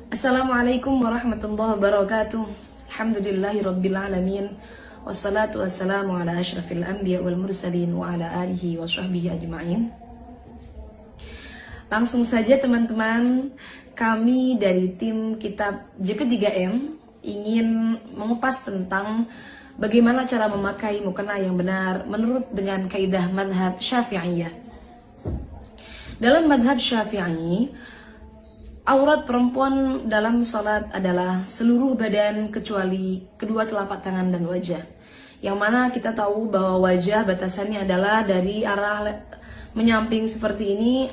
Assalamualaikum warahmatullahi wabarakatuh. Alhamdulillahi rabbil alamin. Wassalatu wassalamu ala asyrafil anbiya wal mursalin wa ala alihi wa sahbihi ajma'in. Langsung saja teman-teman, kami dari tim kitab JP3M ingin mengupas tentang bagaimana cara memakai mukena yang benar menurut dengan kaidah madhab Syafi'iyah. Dalam madhab Syafi'i, aurat perempuan dalam sholat adalah seluruh badan kecuali kedua telapak tangan dan wajah. Yang mana kita tahu bahwa wajah batasannya adalah dari arah menyamping seperti ini,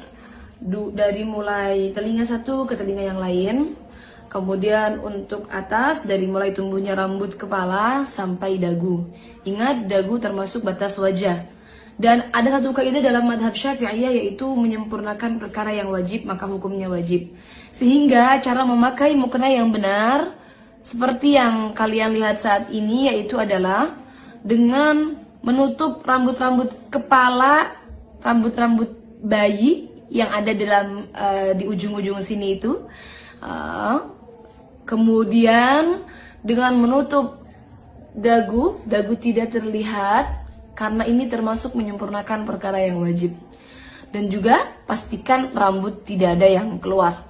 dari mulai telinga satu ke telinga yang lain. Kemudian untuk atas dari mulai tumbuhnya rambut kepala sampai dagu. Ingat, dagu termasuk batas wajah. Dan ada satu kaidah dalam madhab Syafi'iyah, yaitu menyempurnakan perkara yang wajib maka hukumnya wajib. Sehingga cara memakai mukena yang benar seperti yang kalian lihat saat ini, yaitu adalah dengan menutup rambut-rambut kepala, rambut-rambut bayi yang ada dalam di ujung-ujung sini itu. Kemudian dengan menutup dagu tidak terlihat, karena ini termasuk menyempurnakan perkara yang wajib. Dan juga pastikan rambut tidak ada yang keluar.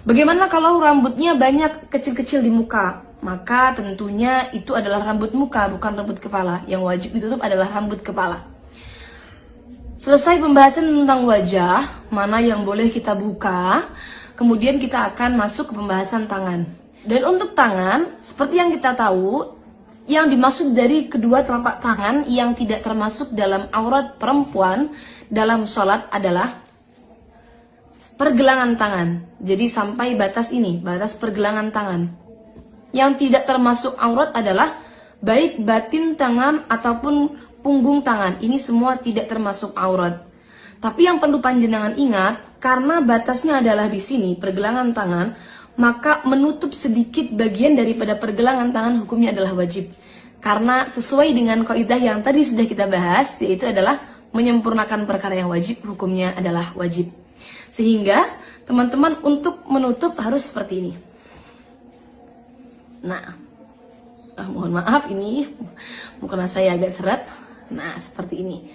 Bagaimana kalau rambutnya banyak kecil-kecil di muka? Maka tentunya itu adalah rambut muka, bukan rambut kepala. Yang wajib ditutup adalah rambut kepala. Selesai pembahasan tentang wajah, mana yang boleh kita buka, kemudian kita akan masuk ke pembahasan tangan. Dan untuk tangan, seperti yang kita tahu, yang dimaksud dari kedua telapak tangan yang tidak termasuk dalam aurat perempuan dalam sholat adalah pergelangan tangan. Jadi sampai batas ini, batas pergelangan tangan. Yang tidak termasuk aurat adalah baik batin tangan ataupun punggung tangan. Ini semua tidak termasuk aurat. Tapi yang perlu panjenengan ingat, karena batasnya adalah di sini, pergelangan tangan, maka menutup sedikit bagian daripada pergelangan tangan hukumnya adalah wajib. Karena sesuai dengan kaidah yang tadi sudah kita bahas, yaitu adalah menyempurnakan perkara yang wajib, hukumnya adalah wajib. Sehingga teman-teman untuk menutup harus seperti ini. Nah, mohon maaf ini mukena saya agak seret. Nah, seperti ini.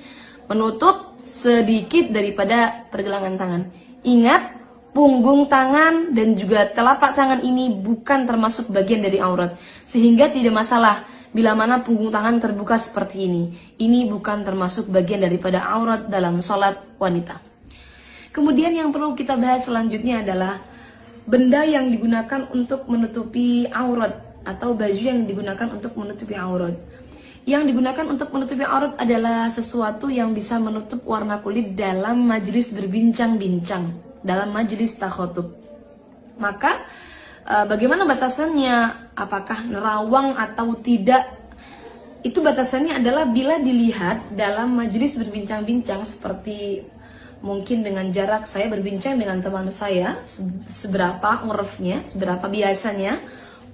Menutup sedikit daripada pergelangan tangan. Ingat, punggung tangan dan juga telapak tangan ini bukan termasuk bagian dari aurat. Sehingga tidak masalah bila mana punggung tangan terbuka seperti ini. Ini bukan termasuk bagian daripada aurat dalam sholat wanita. Kemudian yang perlu kita bahas selanjutnya adalah benda yang digunakan untuk menutupi aurat atau baju yang digunakan untuk menutupi aurat. Yang digunakan untuk menutupi aurat adalah sesuatu yang bisa menutup warna kulit dalam majelis berbincang-bincang, dalam majelis takhotub. Maka bagaimana batasannya? Apakah nerawang atau tidak? Itu batasannya adalah bila dilihat dalam majelis berbincang-bincang, seperti mungkin dengan jarak saya berbincang dengan teman saya, seberapa urufnya, seberapa biasanya,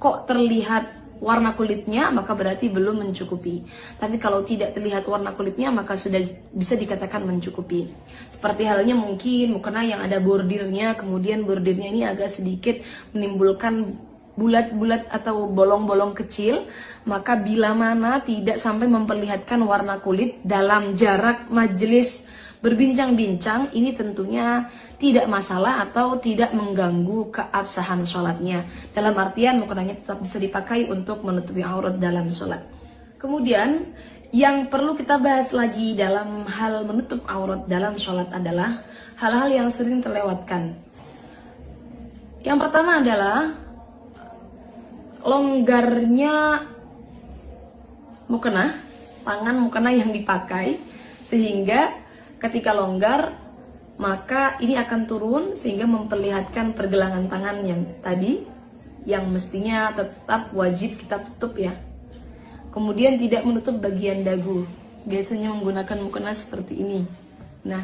kok terlihat warna kulitnya, maka berarti belum mencukupi. Tapi kalau tidak terlihat warna kulitnya, maka sudah bisa dikatakan mencukupi. Seperti halnya mungkin mukena yang ada bordirnya, kemudian bordirnya ini agak sedikit menimbulkan bulat-bulat atau bolong-bolong kecil, maka bila mana tidak sampai memperlihatkan warna kulit dalam jarak majelis berbincang-bincang, ini tentunya tidak masalah atau tidak mengganggu keabsahan sholatnya. Dalam artian mukenanya tetap bisa dipakai untuk menutupi aurat dalam sholat. Kemudian yang perlu kita bahas lagi dalam hal menutup aurat dalam sholat adalah hal-hal yang sering terlewatkan. Yang pertama adalah longgarnya mukena, tangan mukena yang dipakai, sehingga ketika longgar, maka ini akan turun sehingga memperlihatkan pergelangan tangan yang tadi, yang mestinya tetap wajib kita tutup ya. Kemudian tidak menutup bagian dagu, biasanya menggunakan mukena seperti ini. Nah,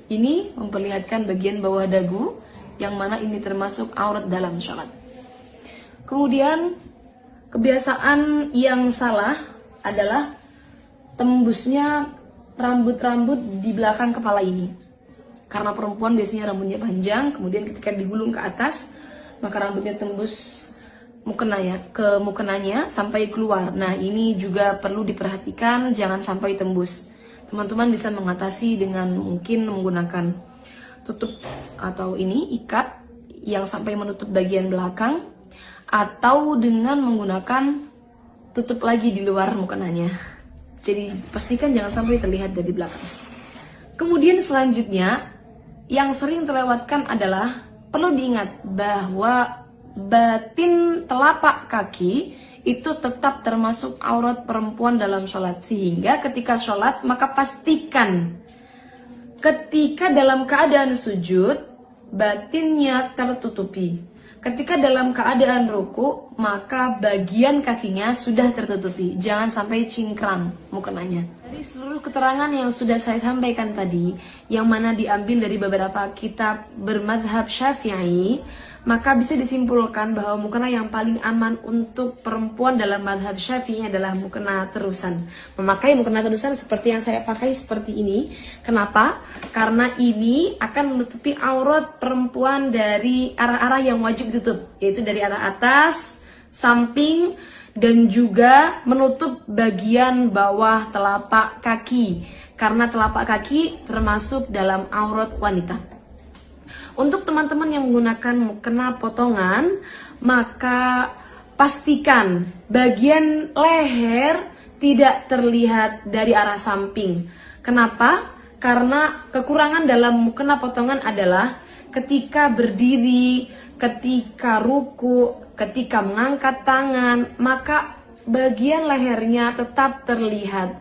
ini memperlihatkan bagian bawah dagu, yang mana ini termasuk aurat dalam sholat. Kemudian kebiasaan yang salah adalah tembusnya rambut-rambut di belakang kepala ini. Karena perempuan biasanya rambutnya panjang, kemudian ketika digulung ke atas, maka rambutnya tembus ke mukenanya sampai keluar. Nah, ini juga perlu diperhatikan, jangan sampai tembus. Teman-teman bisa mengatasi dengan mungkin menggunakan tutup atau ini ikat yang sampai menutup bagian belakang, atau dengan menggunakan tutup lagi di luar mukenanya. Jadi pastikan jangan sampai terlihat dari belakang. Kemudian selanjutnya yang sering terlewatkan adalah perlu diingat bahwa batin telapak kaki itu tetap termasuk aurat perempuan dalam sholat. Sehingga ketika sholat maka pastikan ketika dalam keadaan sujud batinnya tertutupi. Ketika dalam keadaan ruku maka bagian kakinya sudah tertutupi. Jangan sampai cingkrang mukenanya. Dari seluruh keterangan yang sudah saya sampaikan tadi, yang mana diambil dari beberapa kitab bermadhab Syafi'i, maka bisa disimpulkan bahwa mukena yang paling aman untuk perempuan dalam madhab Syafi'i adalah mukena terusan. Memakai mukena terusan seperti yang saya pakai seperti ini. Kenapa? Karena ini akan menutupi aurat perempuan dari arah-arah yang wajib ditutup, yaitu dari arah atas, samping, dan juga menutup bagian bawah telapak kaki. Karena telapak kaki termasuk dalam aurat wanita. Untuk teman-teman yang menggunakan mukena potongan, maka pastikan bagian leher tidak terlihat dari arah samping. Kenapa? Karena kekurangan dalam mukena potongan adalah ketika berdiri, ketika ruku, ketika mengangkat tangan, maka bagian lehernya tetap terlihat.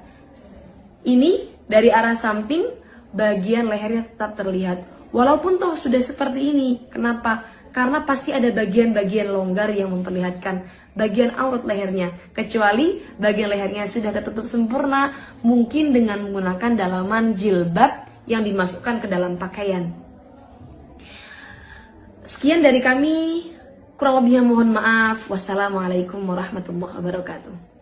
Ini dari arah samping, bagian lehernya tetap terlihat. Walaupun toh sudah seperti ini. Kenapa? Karena pasti ada bagian-bagian longgar yang memperlihatkan bagian aurat lehernya. Kecuali bagian lehernya sudah tertutup sempurna, mungkin dengan menggunakan dalaman jilbab yang dimasukkan ke dalam pakaian. Sekian dari kami, kurang lebihnya mohon maaf. Wassalamualaikum warahmatullahi wabarakatuh.